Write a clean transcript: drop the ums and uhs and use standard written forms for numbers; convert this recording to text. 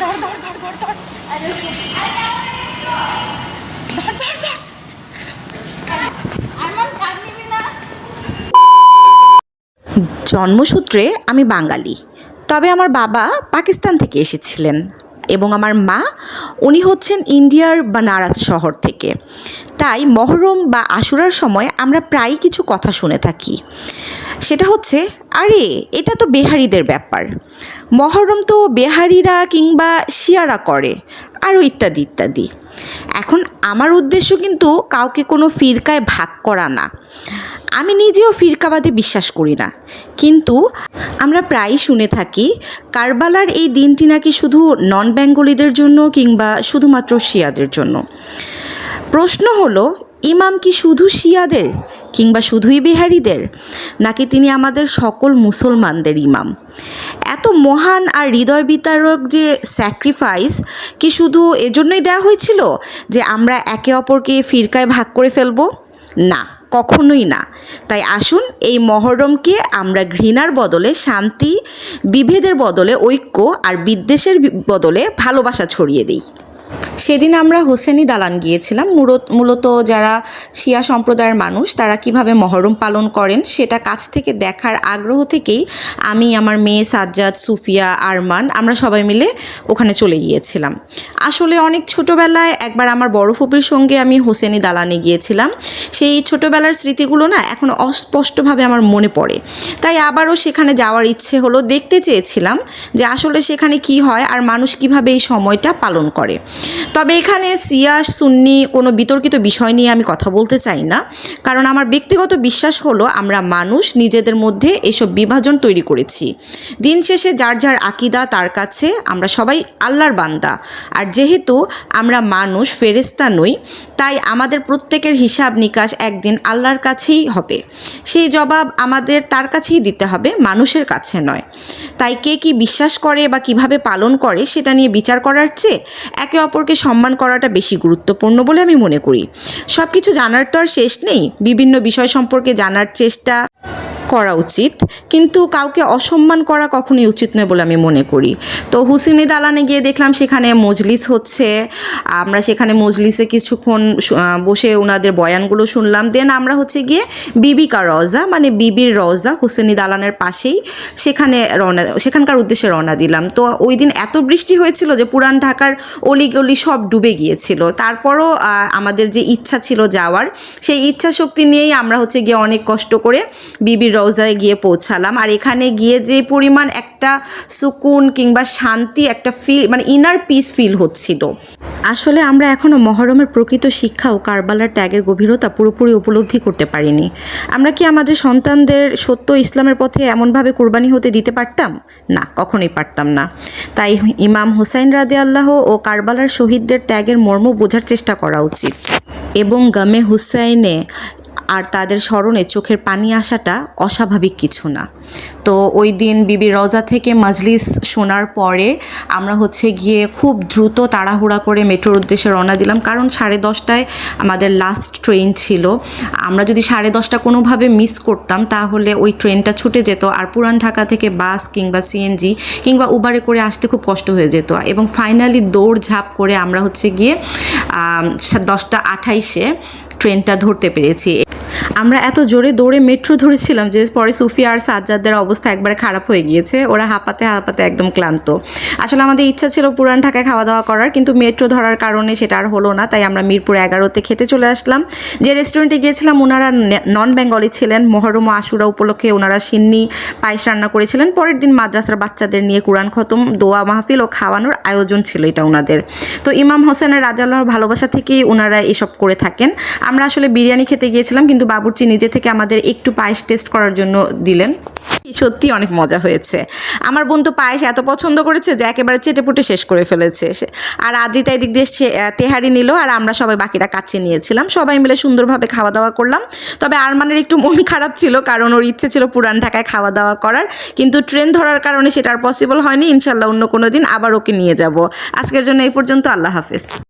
ধর ধর ধর ধর ধর ধর ধর ধর। জন্মসূত্রে আমি বাঙালি, তবে আমার বাবা পাকিস্তান থেকে এসেছিলেন এবং আমার মা উনি হচ্ছেন ইন্ডিয়ার বানারস শহর থেকে। তাই মহরম বা আশুরার সময় আমরা প্রায়ই কিছু কথা শুনে থাকি। সেটা হচ্ছে, আরে এটা তো বেহারিদের ব্যাপার, মহরম তো বেহারিরা কিংবা শিয়ারা করে, আরও ইত্যাদি ইত্যাদি। এখন আমার উদ্দেশ্য কিন্তু কাউকে কোনো ফিরকায় ভাগ করা না। আমি নিজেও ফিরকাবাদে বিশ্বাস করি না, কিন্তু আমরা প্রায়ই শুনে থাকি কারবালার এই দিনটি নাকি শুধু নন বেঙ্গলিদের জন্য কিংবা শুধুমাত্র শিয়াদের জন্য। প্রশ্ন হলো, ইমাম কি শুধু শিয়াদের কিংবা শুধুই বিহারিদের, নাকি তিনি আমাদের সকল মুসলমানদের ইমাম? এত মহান আর হৃদয় বিতারক যে স্যাক্রিফাইস কি শুধু এজন্যই দেওয়া হয়েছিল যে আমরা একে অপরকে ফিরকায় ভাগ করে ফেলবো? না, কখনোই না। তাই আসুন এই মহরমকে আমরা ঘৃণার বদলে শান্তি, বিভেদের বদলে ঐক্য আর বিদ্বেষের বদলে ভালোবাসা ছড়িয়ে দিই। সেদিন আমরা হোসেনি দালান গিয়েছিলাম। মূলত যারা শিয়া সম্প্রদায়ের মানুষ তারা কিভাবে মহরম পালন করেন সেটা কাছ থেকে দেখার আগ্রহ থেকেই আমি, আমার মেয়ে সাজ্জাদ, সুফিয়া, আরমান আমরা সবাই মিলে ওখানে চলে গিয়েছিলাম। আসলে অনেক ছোটোবেলায় একবার আমার বড় ফুপির সঙ্গে আমি হোসেনি দালানে গিয়েছিলাম। সেই ছোটোবেলার স্মৃতিগুলো না এখন অস্পষ্টভাবে আমার মনে পড়ে। তাই আবারও সেখানে যাওয়ার ইচ্ছে হলো। দেখতে চেয়েছিলাম যে আসলে সেখানে কি হয় আর মানুষ কিভাবে এই সময়টা পালন করে। তবে এখানে শিয়া সুন্নি কোনো বিতর্কিত বিষয় নিয়ে আমি কথা বলতে চাই না, কারণ আমার ব্যক্তিগত বিশ্বাস হলো আমরা মানুষ নিজেদের মধ্যে এসব বিভাজন তৈরি করেছি। দিন শেষে যার যার আকিদা তার কাছে আমরা সবাই আল্লাহর বান্দা। আর যেহেতু আমরা মানুষ, ফেরেশতা নই, তাই আমাদের প্রত্যেকের হিসাব নিকাশ একদিন আল্লাহর কাছেই হবে। সেই জবাব আমাদের তার কাছেই দিতে হবে, মানুষের কাছে নয়। তাই কে কি বিশ্বাস করে বা কিভাবে পালন করে সেটা নিয়ে বিচার করার চেয়ে একে অপরকে সম্মান করাটা বেশি গুরুত্বপূর্ণ বলে আমি মনে করি। সব কিছু জানার তো আর শেষ নেই, বিভিন্ন বিষয় সম্পর্কে জানার চেষ্টা করা উচিত, কিন্তু কাউকে অসম্মান করা কখনোই উচিত নয় বলে আমি মনে করি। তো হুসেনি দালানে গিয়ে দেখলাম সেখানে মজলিস হচ্ছে। আমরা সেখানে মজলিসে কিছুক্ষণ বসে ওনাদের বয়ানগুলো শুনলাম। দেন আমরা হচ্ছে গিয়ে বিবি কা রওজা মানে বিবির রওজা হুসেনি দালানের পাশেই সেখানকার উদ্দেশ্যে রওনা দিলাম। তো ওই দিন এত বৃষ্টি হয়েছিল যে পুরান ঢাকার অলিগলি সব ডুবে গিয়েছিল। তারপরও আমাদের যে ইচ্ছা ছিল যাওয়ার, সেই ইচ্ছা শক্তি নিয়েই আমরা হচ্ছে গিয়ে অনেক কষ্ট করে বিবির রওজায় গিয়ে পৌঁছালাম। আর এখানে গিয়ে যে পরিমাণ একটা সুকুন কিংবা শান্তি, একটা ফিল মানে ইনার পিস ফিল হচ্ছিল। আসলে আমরা এখনও মহরমের প্রকৃত শিক্ষা ও কারবালার ত্যাগের গভীরতা পুরোপুরি উপলব্ধি করতে পারিনি। আমরা কি আমাদের সন্তানদের সত্য ইসলামের পথে এমনভাবে কোরবানি হতে দিতে পারতাম? না, কখনোই পারতাম না। তাই ইমাম হুসাইন রাদিয়াল্লাহু ও কারবালার শহীদদের ত্যাগের মর্ম বোঝার চেষ্টা করা উচিত এবং গামে হুসাইনে আর তাদের স্মরণে চোখের পানি আসাটা অস্বাভাবিক কিছু না। তো ওই দিন বিবি রওজা থেকে মজলিস শোনার পরে আমরা হচ্ছে গিয়ে খুব দ্রুত তাড়াহুড়া করে মেট্রোর উদ্দেশ্যে রওনা দিলাম, কারণ 10:30টায় আমাদের লাস্ট ট্রেন ছিল। আমরা যদি 10:30 কোনোভাবে মিস করতাম তাহলে ওই ট্রেনটা ছুটে যেত, আর পুরান ঢাকা থেকে বাস কিংবা সিএনজি কিংবা উবারে করে আসতে খুব কষ্ট হয়ে যেত। এবং ফাইনালি দৌড়ঝাঁপ করে আমরা হচ্ছে গিয়ে 10:28-এ ট্রেনটা ধরতে পেরেছি। আমরা এত জোরে দৌড়ে মেট্রো ধরেছিলাম যে পরে সুফিয়া আর সাজ্জাদের অবস্থা একবারে খারাপ হয়ে গিয়েছে। ওরা হাঁপাতে হাঁপাতে একদম ক্লান্ত। আসলে আমাদের ইচ্ছা ছিল পুরান ঢাকায় খাওয়া দাওয়া করার, কিন্তু মেট্রো ধরার কারণে সেটা আর হলো না। তাই আমরা মিরপুর 11-তে খেতে চলে আসলাম। যে রেস্টুরেন্টে গিয়েছিলাম ওনারা নন বেঙ্গলি ছিলেন। মহরম ও আশুরা উপলক্ষে ওনারা সিন্নি পায়েস রান্না করেছিলেন। পরের দিন মাদ্রাসার বাচ্চাদের নিয়ে কুরআন খতম, দোয়া মাহফিল ও খাওয়ানোর আয়োজন ছিল এটা ওনাদের। তো ইমাম হোসেনের রাদিয়াল্লাহুর ভালোবাসা থেকেই ওনারা এসব করে থাকেন। আমরা আসলে বিরিয়ানি খেতে গিয়েছিলাম, কিন্তু বাবুর্চি নিজে থেকে আমাদের একটু পায়েস টেস্ট করার জন্য দিলেন। সত্যি অনেক মজা হয়েছে। আমার বোন তো পায়েস এত পছন্দ করেছে যে একেবারে চেটেপুটে শেষ করে ফেলেছে। আর আদ্রিতা এদিক দিয়ে তেহারি নিল, আর আমরা সবাই বাকিটা কাচ্চি নিয়েছিলাম। সবাই মিলে সুন্দরভাবে খাওয়া দাওয়া করলাম। তবে আরমানের একটু মন খারাপ ছিল, কারণ ওর ইচ্ছে ছিল পুরান ঢাকায় খাওয়া দাওয়া করার, কিন্তু ট্রেন ধরার কারণে সেটা আর পসিবল হয়নি। ইনশাল্লাহ অন্য কোনো দিন আবার ওকে নিয়ে যাব। আজকের জন্য এই পর্যন্ত। আল্লাহ হাফেজ।